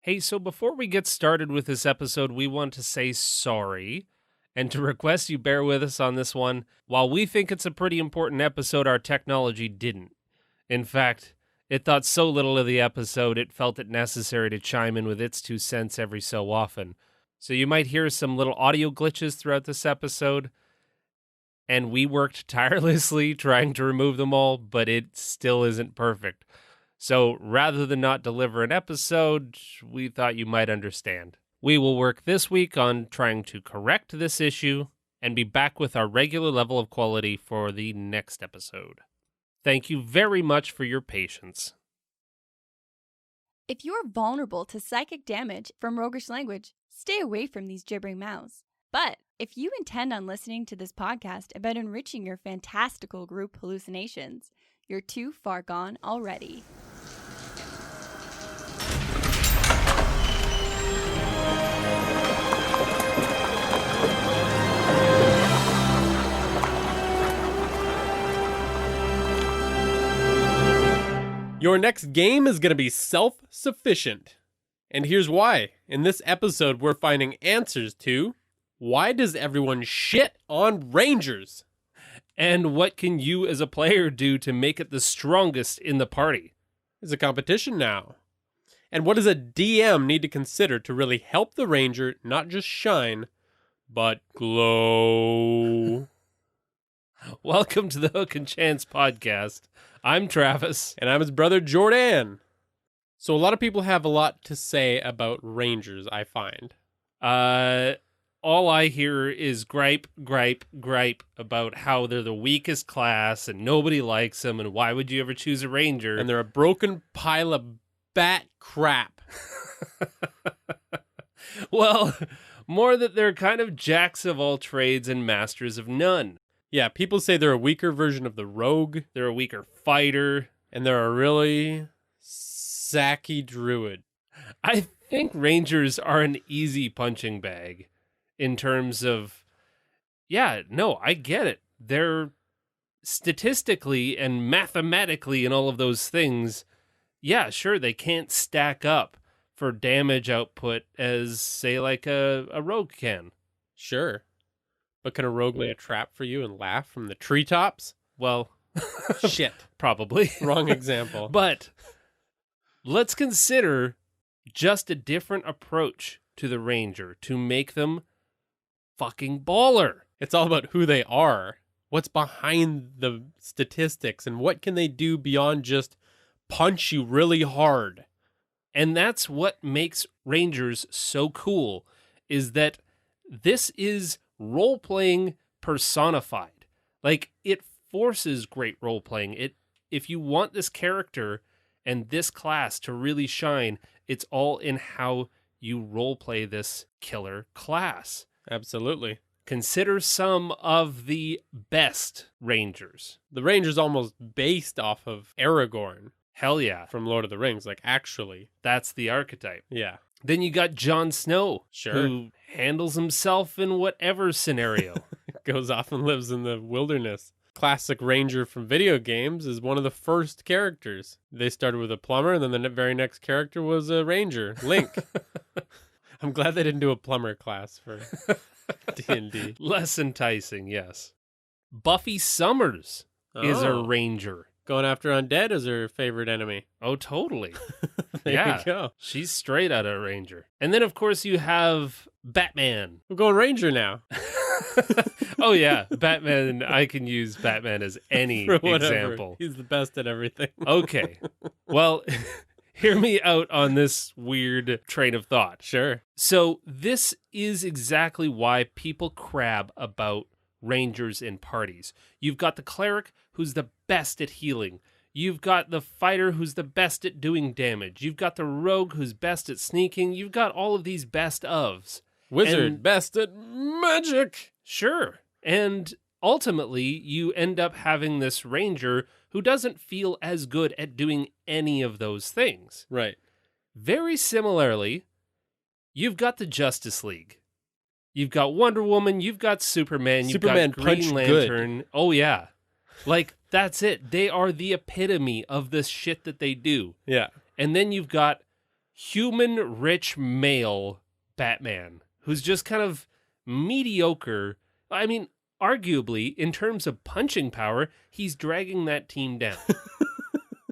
Hey, so before we get started with this episode, we want to say sorry and to request you bear with us on this one. While we think it's a pretty important episode, our technology didn't. In fact, it thought so little of the episode, it felt it necessary to chime in with its 2 cents every so often. So you might hear some little audio glitches throughout this episode, and we worked tirelessly trying to remove them all, but it still isn't perfect. So rather than not deliver an episode, we thought you might understand. We will work this week on trying to correct this issue and be back with our regular level of quality for the next episode. Thank you very much for your patience. If you're vulnerable to psychic damage from roguish language, stay away from these gibbering mouths. But if you intend on listening to this podcast about enriching your fantastical group hallucinations, you're too far gone already. Your next game is going to be self-sufficient. And here's why. In this episode, we're finding answers to why does everyone shit on Rangers? And what can you as a player do to make it the strongest in the party? It's a competition now. And what does a DM need to consider to really help the Ranger not just shine, but glow? Welcome to the Hook and Chance podcast. I'm Travis. And I'm his brother, Jordan. So a lot of people have a lot to say about Rangers, I find. All I hear is gripe about how they're the weakest class and nobody likes them and why would you ever choose a Ranger? And they're a broken pile of bat crap. Well, more that they're kind of jacks of all trades and masters of none. Yeah, people say they're a weaker version of the rogue. They're a weaker fighter. And they're a really sacky druid. I think Rangers are an easy punching bag in terms of, I get it. They're statistically and mathematically and all of those things, sure, they can't stack up for damage output as, say, like a rogue can. Sure. But can a rogue lay a trap for you and laugh from the treetops? Well, shit. Probably. Wrong example. But let's consider just a different approach to the Ranger to make them fucking baller. It's all about who they are. What's behind the statistics and what can they do beyond just punch you really hard? And that's what makes Rangers so cool, is that this is role-playing personified. Like, it forces great role-playing. If you want this character and this class to really shine, it's all in how you role-play this killer class. Absolutely. Consider some of the best Rangers. The Ranger's almost based off of Aragorn. Hell yeah. From Lord of the Rings, like, actually. That's the archetype. Yeah. Then you got Jon Snow, sure, who handles himself in whatever scenario. Goes off and lives in the wilderness. Classic Ranger from video games is one of the first characters. They started with a plumber, and then the very next character was a Ranger, Link. I'm glad they didn't do a plumber class for D&D. Less enticing, yes. Buffy Summers is a Ranger. Going after undead as her favorite enemy. Oh, totally. There you go. She's straight out of Ranger. And then, of course, you have Batman. We're going Ranger now. Oh, yeah. Batman, I can use Batman as any example. He's the best at everything. Okay. Well, hear me out on this weird train of thought. Sure. So this is exactly why people crab about Rangers in parties. You've got the cleric who's the best at healing. You've got the fighter who's the best at doing damage. You've got the rogue who's best at sneaking. You've got all of these best ofs. Wizard, best at magic. Sure. And ultimately, you end up having this Ranger who doesn't feel as good at doing any of those things. Right. Very similarly, you've got the Justice League. You've got Wonder Woman, you've got Superman, you've got Green Lantern. Good. Oh, yeah. Like, that's it. They are the epitome of this shit that they do. Yeah. And then you've got human rich male Batman who's just kind of mediocre. I mean, arguably, in terms of punching power, he's dragging that team down.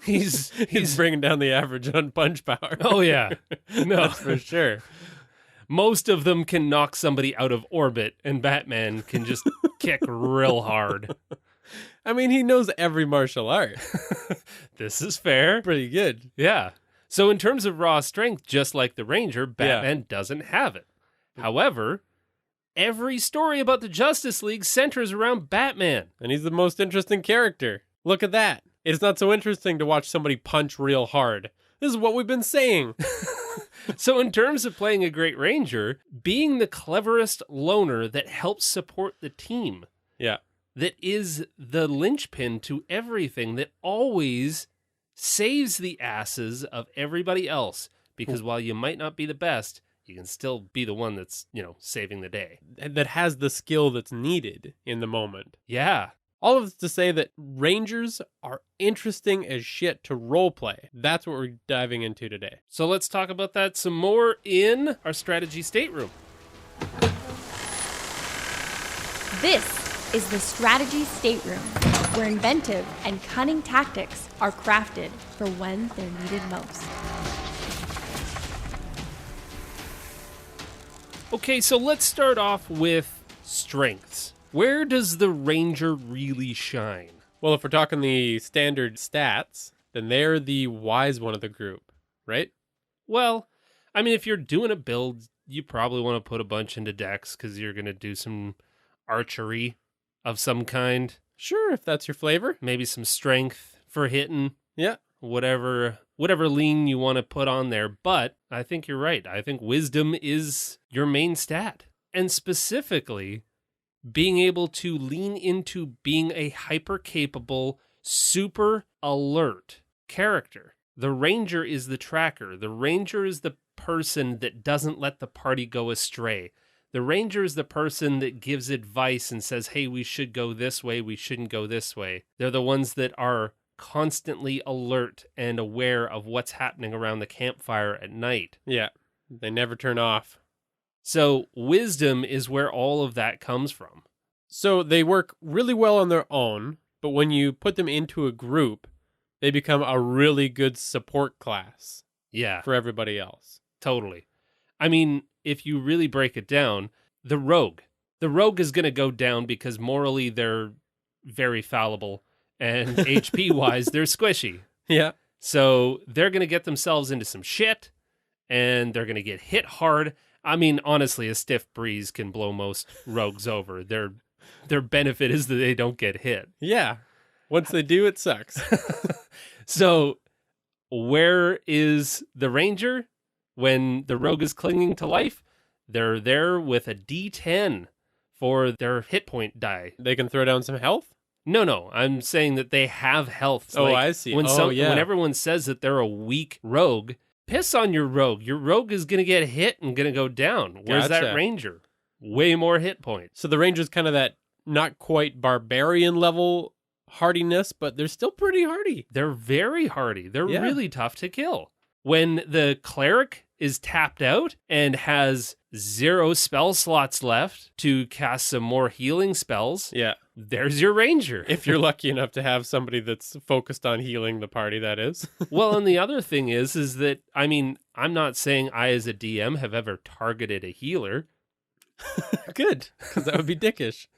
He's bringing down the average on punch power. Oh, yeah. No. That's for sure. Most of them can knock somebody out of orbit, and Batman can just kick real hard. I mean, he knows every martial art. This is fair. Pretty good. Yeah. So in terms of raw strength, just like the Ranger, Batman doesn't have it. However, every story about the Justice League centers around Batman. And he's the most interesting character. Look at that. It's not so interesting to watch somebody punch real hard. This is what we've been saying. So in terms of playing a great Ranger, being the cleverest loner that helps support the team. Yeah. That is the linchpin to everything, that always saves the asses of everybody else. Because while you might not be the best, you can still be the one that's, saving the day. That has the skill that's needed in the moment. Yeah. All of this to say that Rangers are interesting as shit to roleplay. That's what we're diving into today. So let's talk about that some more in our strategy stateroom. This is the strategy stateroom, where inventive and cunning tactics are crafted for when they're needed most. Okay, so let's start off with strengths. Where does the Ranger really shine? Well, if we're talking the standard stats, then they're the wise one of the group, right? Well, I mean, if you're doing a build, you probably want to put a bunch into dex because you're going to do some archery of some kind. Sure, if that's your flavor. Maybe some strength for hitting. Yeah. Whatever lean you want to put on there. But I think you're right. I think wisdom is your main stat. And specifically, being able to lean into being a hyper-capable, super alert character. The Ranger is the tracker. The Ranger is the person that doesn't let the party go astray. The Ranger is the person that gives advice and says, hey, we should go this way, we shouldn't go this way. They're the ones that are constantly alert and aware of what's happening around the campfire at night. Yeah, they never turn off. So wisdom is where all of that comes from. So they work really well on their own, but when you put them into a group, they become a really good support class. Yeah. For everybody else. Totally. I mean, if you really break it down, the rogue is going to go down because morally they're very fallible and HP wise they're squishy. Yeah. So they're going to get themselves into some shit and they're going to get hit hard. I mean, honestly, a stiff breeze can blow most rogues over. Their benefit is that they don't get hit. Yeah. Once they do, it sucks. So where is the Ranger when the rogue is clinging to life? They're there with a D10 for their hit point die. They can throw down some health? No. I'm saying that they have health. Oh, I see. When everyone says that they're a weak rogue, piss on your rogue. Your rogue is going to get hit and going to go down. Where's that Ranger? Way more hit points. So the Ranger's kind of that not quite barbarian level hardiness, but they're still pretty hardy. They're very hardy. They're really tough to kill. When the cleric is tapped out and has 0 spell slots left to cast some more healing spells, there's your Ranger. If you're lucky enough to have somebody that's focused on healing the party, that is. Well, and the other thing is that, I mean, I'm not saying I as a DM have ever targeted a healer. Good, because that would be dickish.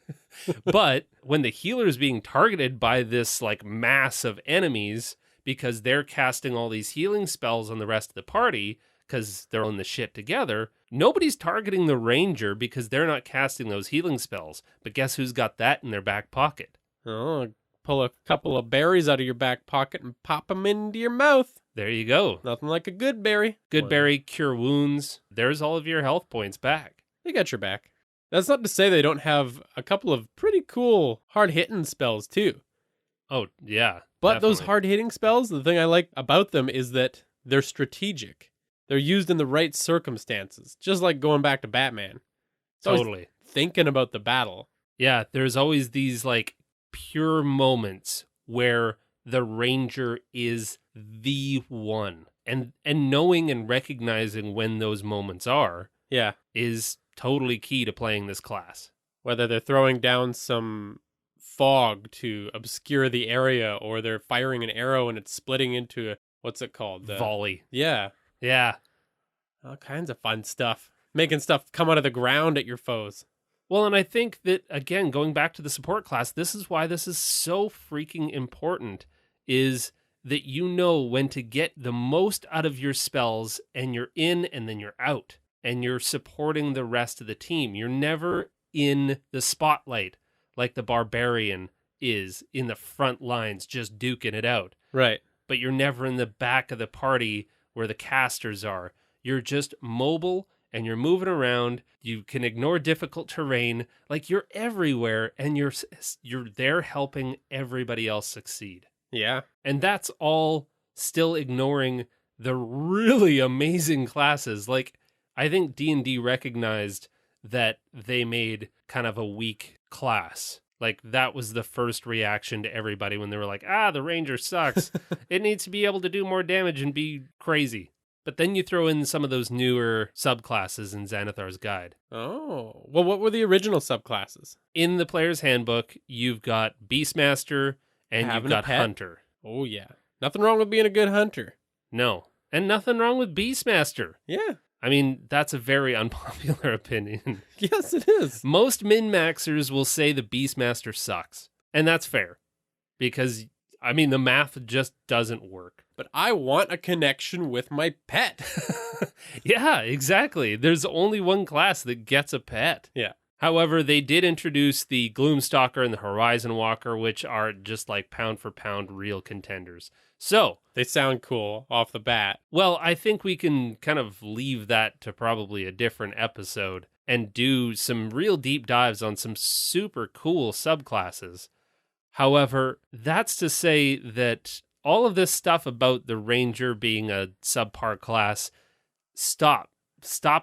But when the healer is being targeted by this like mass of enemies because they're casting all these healing spells on the rest of the party because they're on the shit together, nobody's targeting the Ranger because they're not casting those healing spells. But guess who's got that in their back pocket? Oh, pull a couple of berries out of your back pocket and pop them into your mouth. There you go. Nothing like a good berry. Good berry, cure wounds. There's all of your health points back. They got your back. That's not to say they don't have a couple of pretty cool hard-hitting spells, too. Oh, yeah. But definitely. those hard-hitting spells, the thing I like about them is that they're strategic. They're used in the right circumstances, just like going back to Batman. Totally. Thinking about the battle. Yeah, there's always these, like, pure moments where the Ranger is the one. And knowing and recognizing when those moments are Yeah. is totally key to playing this class. Whether they're throwing down some fog to obscure the area, or they're firing an arrow and it's splitting into what's it called? Volley. Yeah. Yeah. All kinds of fun stuff. Making stuff come out of the ground at your foes. Well, and I think that, again, going back to the support class, this is why this is so freaking important, is that you know when to get the most out of your spells, and you're in and then you're out, and you're supporting the rest of the team. You're never in the spotlight like the barbarian is in the front lines just duking it out. Right. But you're never in the back of the party where the casters are. You're just mobile and you're moving around. You can ignore difficult terrain. Like, you're everywhere, and you're there helping everybody else succeed. Yeah. And that's all still ignoring the really amazing classes. Like, I think D&D recognized that they made kind of a weak class. Like, that was the first reaction to everybody when they were like, the ranger sucks. It needs to be able to do more damage and be crazy. But then you throw in some of those newer subclasses in Xanathar's Guide. Oh. Well, what were the original subclasses? In the player's handbook, you've got Beastmaster and Having you've a got pet? Hunter. Oh, yeah. Nothing wrong with being a good hunter. No. And nothing wrong with Beastmaster. Yeah. I mean, that's a very unpopular opinion. Yes, it is. Most min-maxers will say the Beastmaster sucks. And that's fair. Because, I mean, the math just doesn't work. But I want a connection with my pet. Yeah, exactly. There's only one class that gets a pet. Yeah. However, they did introduce the Gloomstalker and the Horizon Walker, which are just like pound for pound real contenders. So, They sound cool off the bat. well, I think we can kind of leave that to probably a different episode and do some real deep dives on some super cool subclasses. However, that's to say that all of this stuff about the Ranger being a subpar class, stop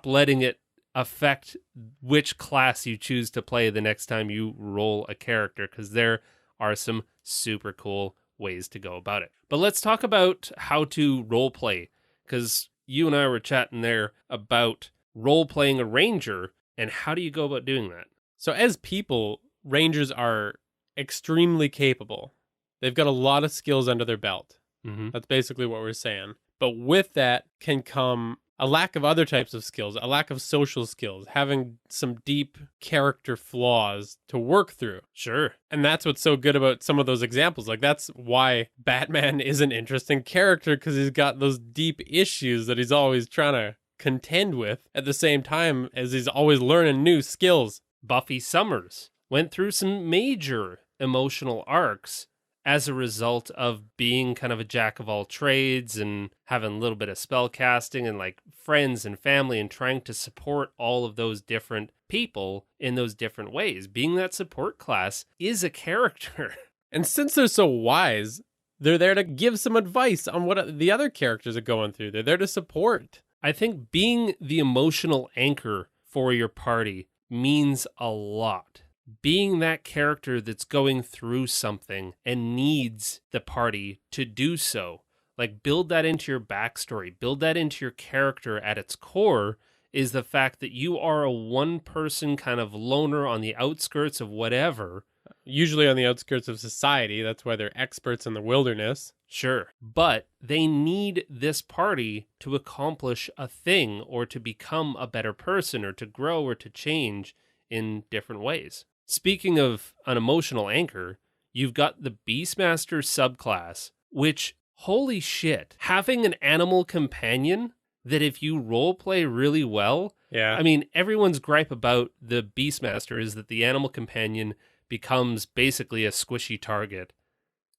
letting it affect which class you choose to play the next time you roll a character, because there are some super cool ways to go about it. But let's talk about how to role play, because you and I were chatting there about role playing a Ranger, and how do you go about doing that? So as people, Rangers are extremely capable. They've got a lot of skills under their belt. Mm-hmm. That's basically what we're saying. But with that can come a lack of other types of skills, a lack of social skills, having some deep character flaws to work through. Sure. And that's what's so good about some of those examples. Like, that's why Batman is an interesting character, because he's got those deep issues that he's always trying to contend with at the same time as he's always learning new skills. Buffy Summers went through some major emotional arcs as a result of being kind of a jack of all trades and having a little bit of spell casting and like friends and family, and trying to support all of those different people in those different ways. Being that support class is a character. And since they're so wise, they're there to give some advice on what the other characters are going through. They're there to support. I think being the emotional anchor for your party means a lot. Being that character that's going through something and needs the party to do so. Like, build that into your backstory. Build that into your character at its core, is the fact that you are a one-person kind of loner on the outskirts of whatever. Usually on the outskirts of society. That's why they're experts in the wilderness. Sure. But they need this party to accomplish a thing, or to become a better person, or to grow, or to change in different ways. Speaking of an emotional anchor, you've got the Beastmaster subclass, which, holy shit, having an animal companion that if you roleplay really well, Yeah. I mean, everyone's gripe about the Beastmaster is that the animal companion becomes basically a squishy target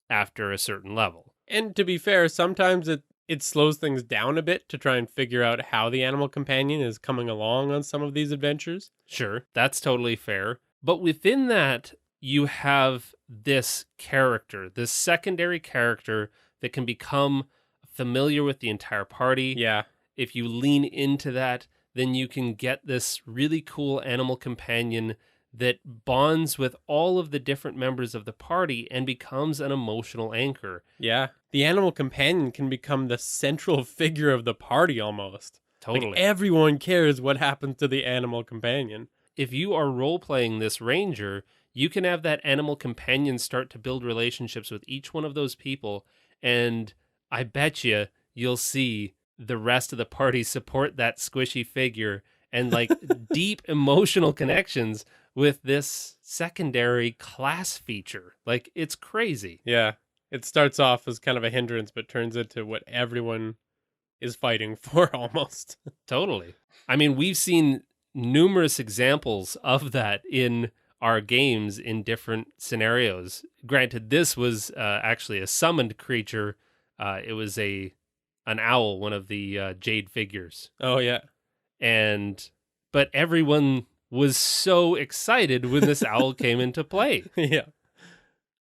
after a certain level. And to be fair, sometimes it slows things down a bit to try and figure out how the animal companion is coming along on some of these adventures. Sure, that's totally fair. But within that, you have this character, this secondary character that can become familiar with the entire party. Yeah. If you lean into that, then you can get this really cool animal companion that bonds with all of the different members of the party and becomes an emotional anchor. Yeah. The animal companion can become the central figure of the party almost. Totally. Like everyone cares what happens to the animal companion. If you are role-playing this ranger, you can have that animal companion start to build relationships with each one of those people, and I bet you'll see the rest of the party support that squishy figure and like deep emotional connections with this secondary class feature. Like, it's crazy. Yeah. It starts off as kind of a hindrance, but turns into what everyone is fighting for almost. Totally. I mean, we've seen numerous examples of that in our games in different scenarios. Granted, this was actually a summoned creature. It was an owl, one of the jade figures. Oh, yeah. But everyone was so excited when this owl came into play. Yeah.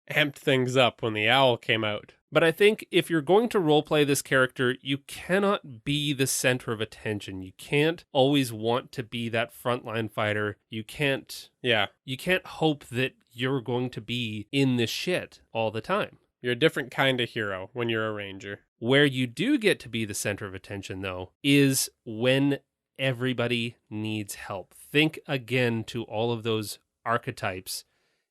Amped things up when the owl came out. But I think if you're going to roleplay this character, you cannot be the center of attention. You can't always want to be that frontline fighter. You can't hope that you're going to be in the shit all the time. You're a different kind of hero when you're a ranger. Where you do get to be the center of attention, though, is when everybody needs help. Think again to all of those archetypes.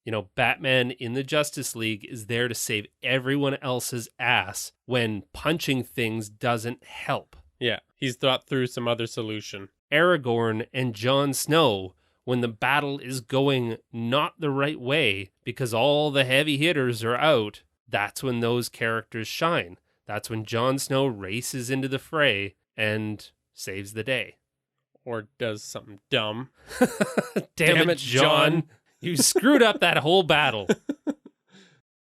You know, Batman in the Justice League is there to save everyone else's ass when punching things doesn't help. Yeah, he's thought through some other solution. Aragorn and Jon Snow, when the battle is going not the right way because all the heavy hitters are out, that's when those characters shine. That's when Jon Snow races into the fray and saves the day. Or does something dumb. Damn it, Jon. You screwed up that whole battle.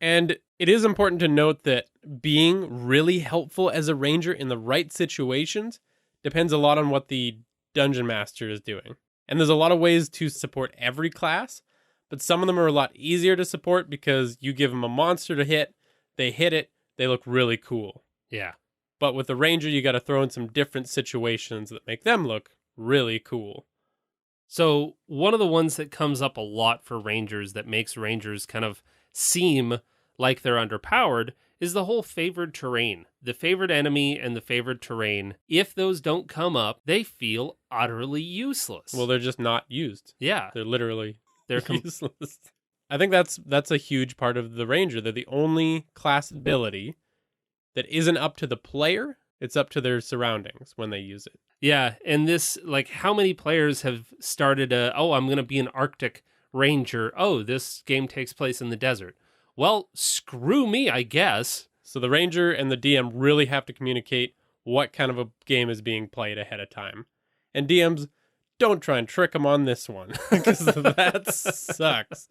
And it is important to note that being really helpful as a ranger in the right situations depends a lot on what the dungeon master is doing. And there's a lot of ways to support every class, but some of them are a lot easier to support because you give them a monster to hit, they hit it, they look really cool. Yeah. But with the ranger, you got to throw in some different situations that make them look really cool. So one of the ones that comes up a lot for rangers that makes rangers kind of seem like they're underpowered is the whole favored terrain. The favored enemy and the favored terrain, if those don't come up, they feel utterly useless. Well, they're just not used. Yeah. They're literally They're useless. I think that's a huge part of the ranger. They're the only class ability that isn't up to the player. It's up to their surroundings when they use it. Yeah, and this, like, how many players have started I'm going to be an Arctic ranger. Oh, this game takes place in the desert. Well, screw me, I guess. So the ranger and the DM really have to communicate what kind of a game is being played ahead of time. And DMs, don't try and trick them on this one, because that sucks.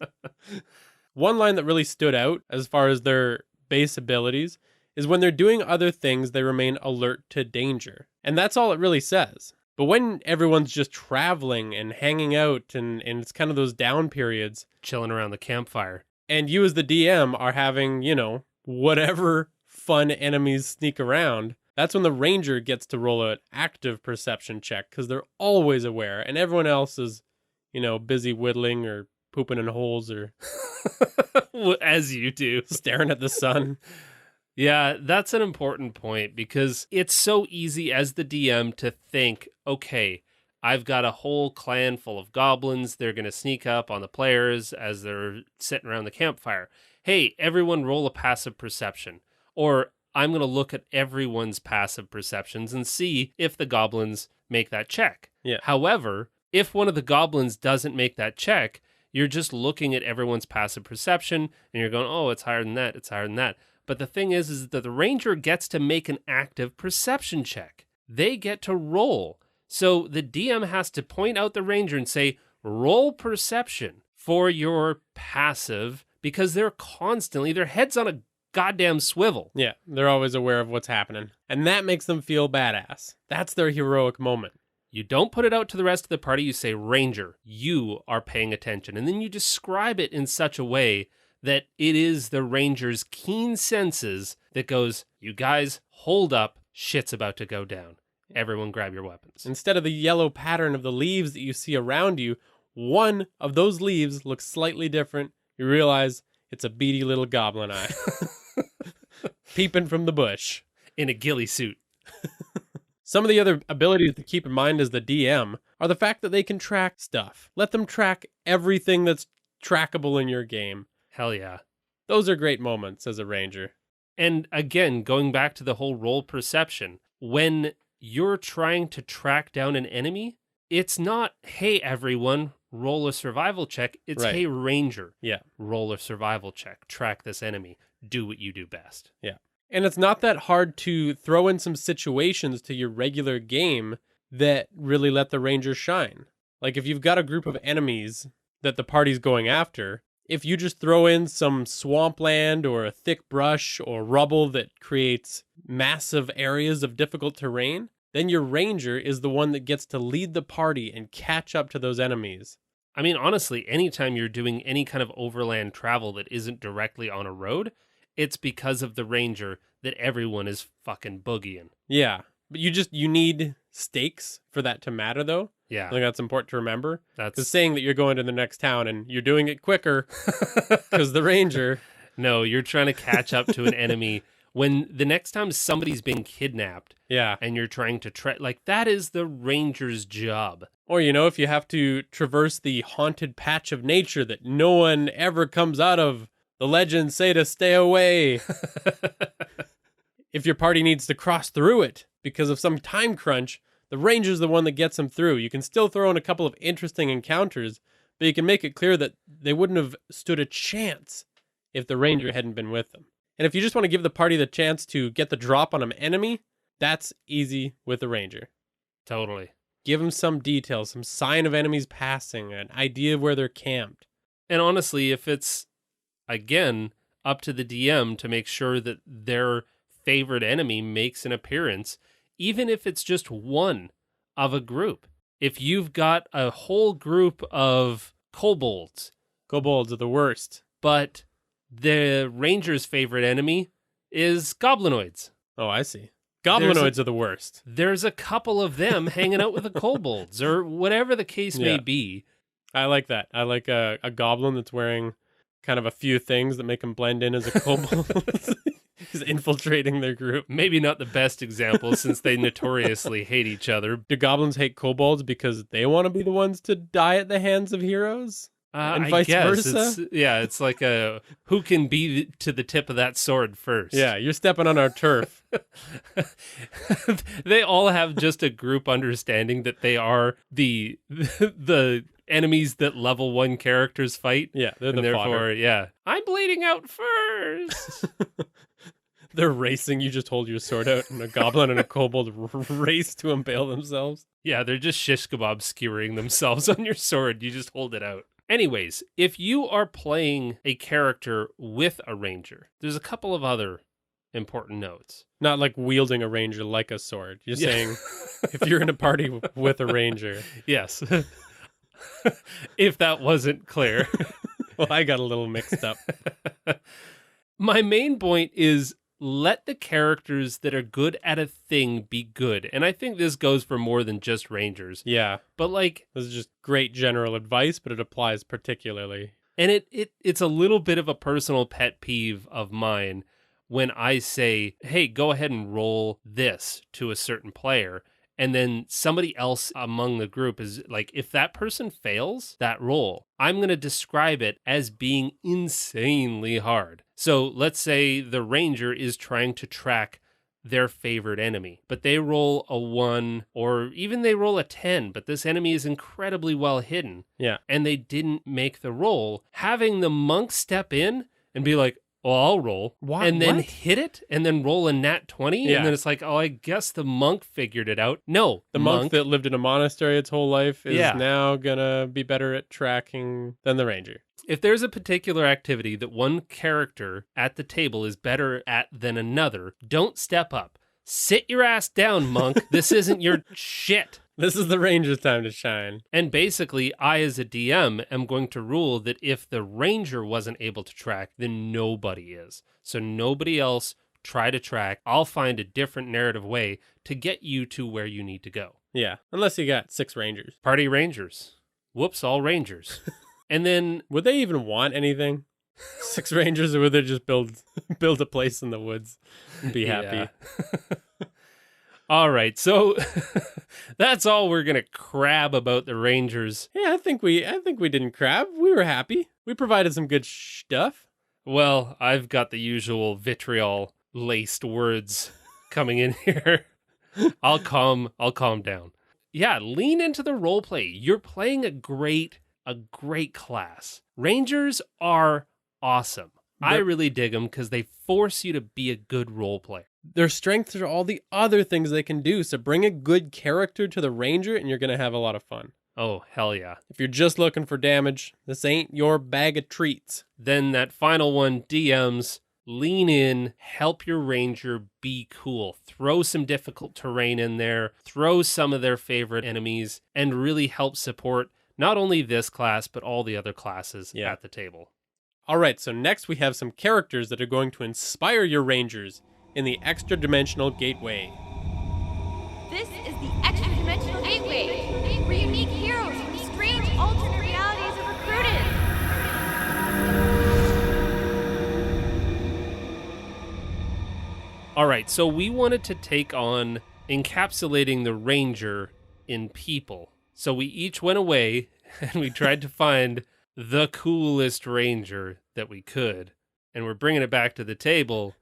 One line that really stood out as far as their base abilities is when they're doing other things, they remain alert to danger. And that's all it really says. But when everyone's just traveling and hanging out and it's kind of those down periods, chilling around the campfire, and you as the DM are having, whatever fun enemies sneak around, that's when the ranger gets to roll an active perception check because they're always aware and everyone else is, busy whittling or pooping in holes or as you do, staring at the sun. Yeah, that's an important point because it's so easy as the DM to think, okay, I've got a whole clan full of goblins. They're going to sneak up on the players as they're sitting around the campfire. Hey, everyone roll a passive perception. Or I'm going to look at everyone's passive perceptions and see if the goblins make that check. Yeah. However, if one of the goblins doesn't make that check, you're just looking at everyone's passive perception and you're going, oh, it's higher than that. It's higher than that. But the thing is that the ranger gets to make an active perception check. They get to roll. So the DM has to point out the ranger and say, roll perception for your passive, because they're constantly, their head's on a goddamn swivel. Yeah, they're always aware of what's happening. And that makes them feel badass. That's their heroic moment. You don't put it out to the rest of the party. You say, ranger, you are paying attention. And then you describe it in such a way that it is the ranger's keen senses that goes, you guys, hold up, shit's about to go down. Everyone grab your weapons. Instead of the yellow pattern of the leaves that you see around you, one of those leaves looks slightly different, you realize it's a beady little goblin eye. Peeping from the bush. In a ghillie suit. Some of the other abilities to keep in mind as the DM are the fact that they can track stuff. Let them track everything that's trackable in your game. Hell yeah. Those are great moments as a ranger. And again, going back to the whole role perception, when you're trying to track down an enemy, it's not, hey, everyone, roll a survival check. It's, Right. hey, ranger, Yeah. roll a survival check. Track this enemy. Do what you do best. Yeah. And it's not that hard to throw in some situations to your regular game that really let the ranger shine. Like if you've got a group of enemies that the party's going after, if you just throw in some swampland or a thick brush or rubble that creates massive areas of difficult terrain, then your ranger is the one that gets to lead the party and catch up to those enemies. I mean, honestly, anytime you're doing any kind of overland travel that isn't directly on a road, it's because of the ranger that everyone is fucking boogieing. Yeah. But you need stakes for that to matter, though. Yeah. I think that's important to remember. That's Because saying that you're going to the next town and you're doing it quicker because the ranger. No, you're trying to catch up to an enemy when the next time somebody's being kidnapped Yeah. and you're trying to like that is the ranger's job. Or, if you have to traverse the haunted patch of nature that no one ever comes out of, the legends say to stay away. If your party needs to cross through it because of some time crunch, the ranger's the one that gets them through. You can still throw in a couple of interesting encounters, but you can make it clear that they wouldn't have stood a chance if the ranger hadn't been with them. And if you just want to give the party the chance to get the drop on an enemy, that's easy with the ranger. Totally. Give them some details, some sign of enemies passing, an idea of where they're camped. And honestly, if it's, again, up to the DM to make sure that their favorite enemy makes an appearance, even if it's just one of a group. If you've got a whole group of kobolds. Kobolds are the worst. But the ranger's favorite enemy is goblinoids. Oh, I see. Goblinoids are the worst. There's a couple of them hanging out with the kobolds or whatever the case may be. I like that. I like a goblin that's wearing kind of a few things that make him blend in as a kobold. He's infiltrating their group. Maybe not the best example since they notoriously hate each other. Do goblins hate kobolds because they want to be the ones to die at the hands of heroes? And vice versa? It's like a who can be to the tip of that sword first. Yeah, you're stepping on our turf. They all have just a group understanding that they are the enemies that level 1 characters fight. Yeah, they're and the therefore, fodder. yeah, I'm bleeding out first. They're racing. You just hold your sword out, and a goblin and a kobold race to impale themselves. Yeah, they're just shish kebab skewering themselves on your sword. You just hold it out. Anyways, if you are playing a character with a ranger, there's a couple of other important notes. Not like wielding a ranger like a sword. You're saying if you're in a party with a ranger. Yes. If that wasn't clear. Well, I got a little mixed up. My main point is let the characters that are good at a thing be good. And I think this goes for more than just rangers. Yeah. But like, this is just great general advice, but it applies particularly. And it's a little bit of a personal pet peeve of mine when I say, hey, go ahead and roll this to a certain player. And then somebody else among the group is like, if that person fails that roll, I'm going to describe it as being insanely hard. So let's say the ranger is trying to track their favorite enemy, but they roll a 1 or even they roll a 10, but this enemy is incredibly well hidden. Yeah. And they didn't make the roll. Having the monk step in and be like, well, I'll roll. What? And then hit it and then roll a nat 20. Yeah. And then it's like, oh, I guess the monk figured it out. No. The monk that lived in a monastery its whole life is now going to be better at tracking than the ranger. If there's a particular activity that one character at the table is better at than another, don't step up. Sit your ass down, monk. This isn't your shit. This is the ranger's time to shine. And basically, I as a DM am going to rule that if the ranger wasn't able to track, then nobody is. So nobody else try to track. I'll find a different narrative way to get you to where you need to go. Yeah, unless you got 6 rangers. Party rangers. whoops, all rangers. And then Would they even want anything? 6 rangers, or would they just build a place in the woods and be happy? Yeah. All right, so that's all we're gonna crab about the rangers. Yeah, I think we didn't crab. We were happy. We provided some good stuff. Well, I've got the usual vitriol laced words coming in here. I'll calm down. Yeah, lean into the role play. You're playing a great class. Rangers are awesome. I really dig them because they force you to be a good role player. Their strengths are all the other things they can do. So bring a good character to the ranger and you're going to have a lot of fun. Oh, hell yeah. If you're just looking for damage, this ain't your bag of treats. Then that final one, DMs, lean in, help your ranger be cool. Throw some difficult terrain in there, throw some of their favorite enemies, and really help support not only this class, but all the other classes at the table. All right, so next we have some characters that are going to inspire your rangers in the Extra Dimensional Gateway. This is the Extra Dimensional Gateway, where unique heroes from strange alternate realities are recruited. All right, so we wanted to take on encapsulating the ranger in people. So we each went away and we tried to find the coolest ranger that we could. And we're bringing it back to the table.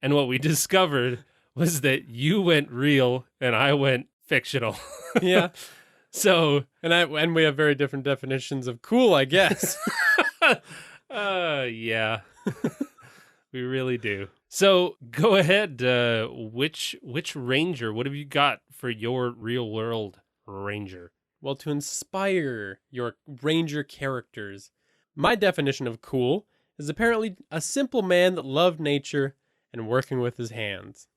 And what we discovered was that you went real and I went fictional. Yeah. So, and we have very different definitions of cool, I guess. Yeah. We really do. So go ahead. Which ranger? What have you got for your real world ranger? Well, to inspire your ranger characters, my definition of cool is apparently a simple man that loved nature and working with his hands.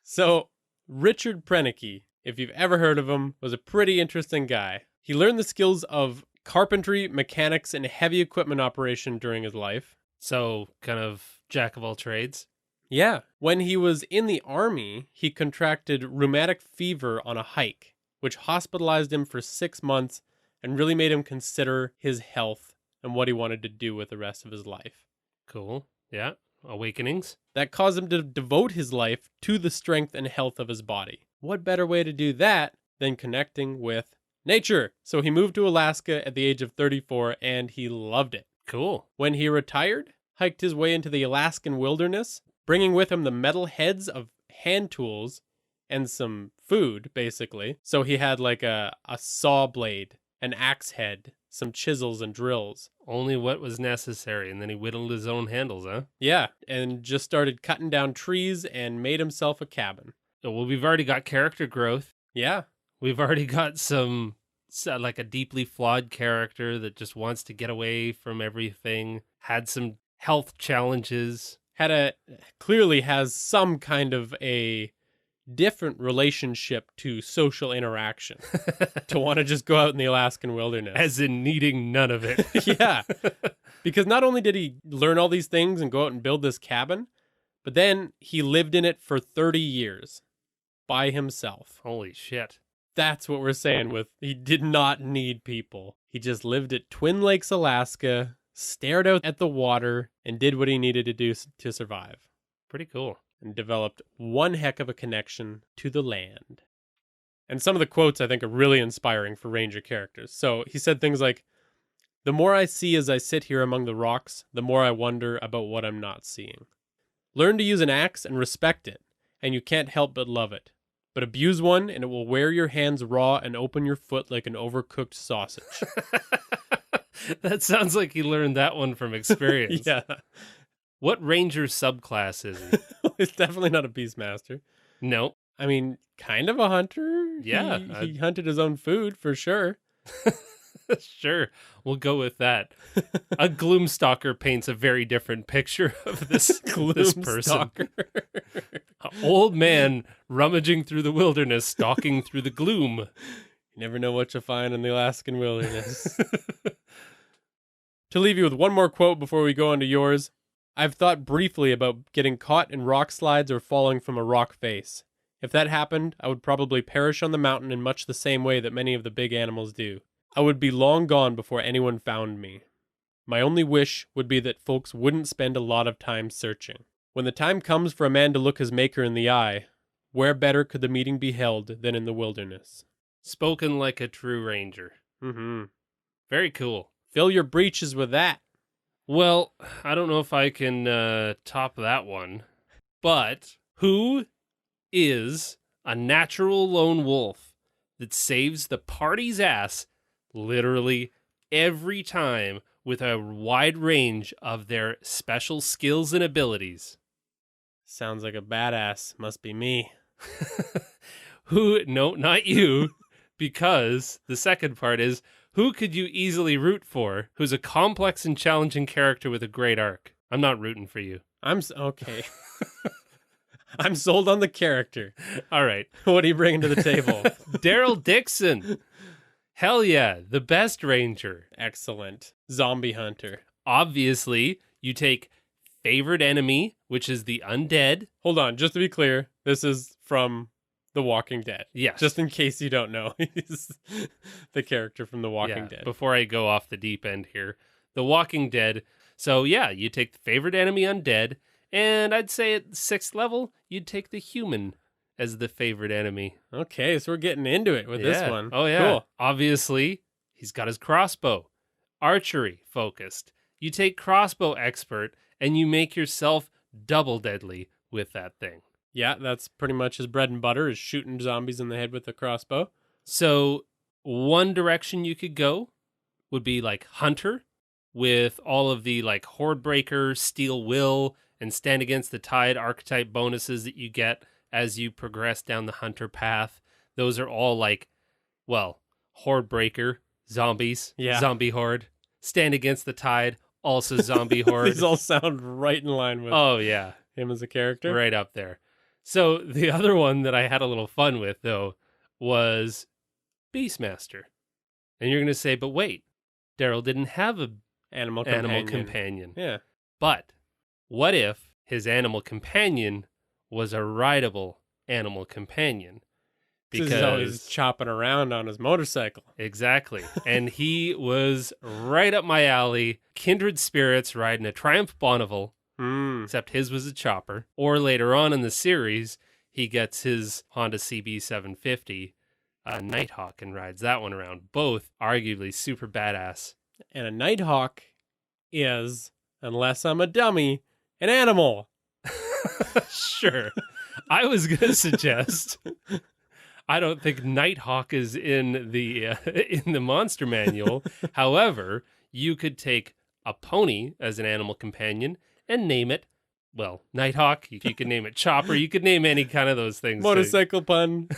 So, Richard Prenicky, if you've ever heard of him, was a pretty interesting guy. He learned the skills of carpentry, mechanics, and heavy equipment operation during his life. So, kind of jack of all trades. Yeah. When he was in the army, he contracted rheumatic fever on a hike, which hospitalized him for 6 months and really made him consider his health and what he wanted to do with the rest of his life. Cool. Yeah. Awakenings. That caused him to devote his life to the strength and health of his body. What better way to do that than connecting with nature? So he moved to Alaska at the age of 34 and he loved it. Cool. When he retired, hiked his way into the Alaskan wilderness, bringing with him the metal heads of hand tools and some food, basically. So he had like a saw blade, an axe head, some chisels and drills. Only what was necessary, and then he whittled his own handles, huh? Yeah, and just started cutting down trees and made himself a cabin. Well, we've already got character growth. Yeah. We've already got like a deeply flawed character that just wants to get away from everything, had some health challenges. Clearly has some kind of a different relationship to social interaction to want to just go out in the Alaskan wilderness. As in needing none of it. Yeah. Because not only did he learn all these things and go out and build this cabin, but then he lived in it for 30 years by himself. Holy shit. That's what we're saying with he did not need people. He just lived at Twin Lakes, Alaska, stared out at the water, and did what he needed to do to survive. Pretty cool. And developed one heck of a connection to the land. And some of the quotes I think are really inspiring for Ranger characters. So he said things like, "The more I see as I sit here among the rocks, the more I wonder about what I'm not seeing. Learn to use an axe and respect it, and you can't help but love it. But abuse one and it will wear your hands raw and open your foot like an overcooked sausage." That sounds like he learned that one from experience. Yeah. What ranger subclass is he? It's definitely not a beastmaster. No. I mean, kind of a hunter. Yeah. He hunted his own food for sure. Sure. We'll go with that. A gloomstalker paints a very different picture of this person. An old man rummaging through the wilderness, stalking through the gloom. You never know what you'll find in the Alaskan wilderness. To leave you with one more quote before we go on to yours. "I've thought briefly about getting caught in rock slides or falling from a rock face. If that happened, I would probably perish on the mountain in much the same way that many of the big animals do. I would be long gone before anyone found me. My only wish would be that folks wouldn't spend a lot of time searching. When the time comes for a man to look his maker in the eye, where better could the meeting be held than in the wilderness? Spoken like a true ranger. Mm-hmm. Very cool. Fill your breeches with that. Well, I don't know if I can top that one, but who is a natural lone wolf that saves the party's ass literally every time with a wide range of their special skills and abilities? Sounds like a badass. Must be me. Who? No, not you, because the second part is, who could you easily root for who's a complex and challenging character with a great arc? I'm not rooting for you. Okay. I'm sold on the character. All right. What are you bringing to the table? Daryl Dixon. Hell yeah, the best ranger. Excellent. Zombie hunter. Obviously, you take favorite enemy, which is the undead. Hold on, just to be clear, this is from The Walking Dead. Yes. Just in case you don't know, he's the character from The Walking Dead. Before I go off the deep end here, The Walking Dead. So yeah, you take the favorite enemy undead, and I'd say at 6th level, you'd take the human as the favorite enemy. Okay, so we're getting into it with this one. Oh yeah. Cool. Obviously, he's got his crossbow. Archery focused. You take crossbow expert, and you make yourself double deadly with that thing. Yeah, that's pretty much his bread and butter, is shooting zombies in the head with a crossbow. So one direction you could go would be like Hunter, with all of the like Horde Breaker, Steel Will, and Stand Against the Tide archetype bonuses that you get as you progress down the Hunter path. Those are all like, well, Horde Breaker, zombies, zombie horde. Stand Against the Tide, also zombie horde. These all sound right in line with him as a character. Right up there. So the other one that I had a little fun with, though, was Beastmaster. And you're going to say, but wait, Daryl didn't have a animal companion. Yeah. But what if his animal companion was a rideable animal companion? Because he's always chopping around on his motorcycle. Exactly. And he was right up my alley. Kindred spirits riding a Triumph Bonneville. Except his was a chopper. Or later on in the series, he gets his Honda CB750 Nighthawk and rides that one around. Both arguably super badass. And a Nighthawk is, unless I'm a dummy, an animal. Sure. I was going to suggest, I don't think Nighthawk is in the monster manual. However, you could take a pony as an animal companion and name it, well, Nighthawk. You could name it Chopper. You could name any kind of those things. Motorcycle pun.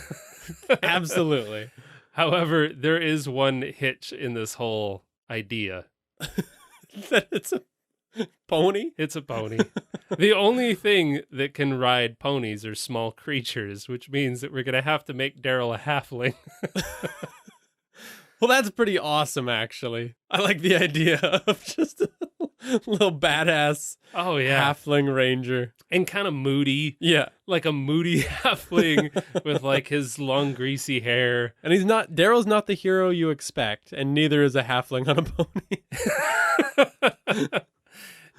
Absolutely. However, there is one hitch in this whole idea. That it's a pony? It's a pony. The only thing that can ride ponies are small creatures, which means that we're going to have to make Daryl a halfling. Well, that's pretty awesome, actually. I like the idea of just a little badass halfling ranger. And kind of moody. Yeah. Like a moody halfling with like his long greasy hair. And Daryl's not the hero you expect, and neither is a halfling on a pony.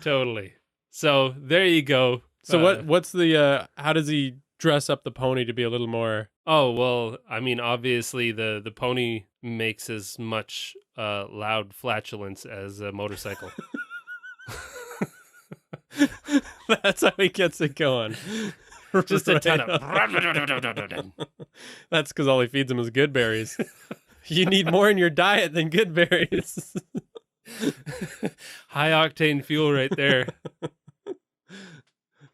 Totally. So there you go. So what's the how does he dress up the pony to be a little more? Oh, well, I mean, obviously the pony makes as much loud flatulence as a motorcycle. That's how he gets it going. Just a ton of... That's because all he feeds him is good berries. You need more in your diet than good berries. High octane fuel right there.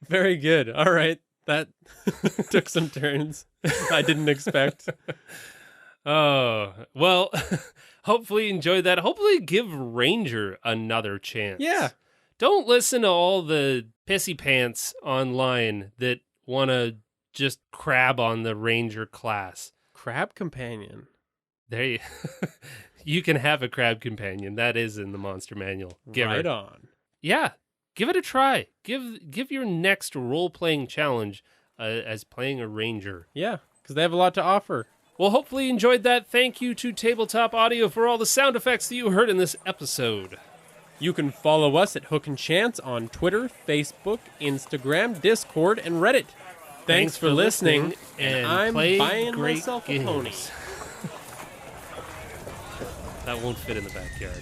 Very good. All right. That took some turns I didn't expect. Oh, well, hopefully you enjoyed that. Hopefully give Ranger another chance. Yeah. Don't listen to all the pissy pants online that want to just crab on the Ranger class. Crab companion. There you can have a crab companion. That is in the monster manual. Right on. Yeah. Give it a try. Give your next role-playing challenge as playing a ranger. Yeah, because they have a lot to offer. Well, hopefully you enjoyed that. Thank you to Tabletop Audio for all the sound effects that you heard in this episode. You can follow us at Hook and Chance on Twitter, Facebook, Instagram, Discord, and Reddit. Thanks for listening, and I'm buying myself a pony. That won't fit in the backyard.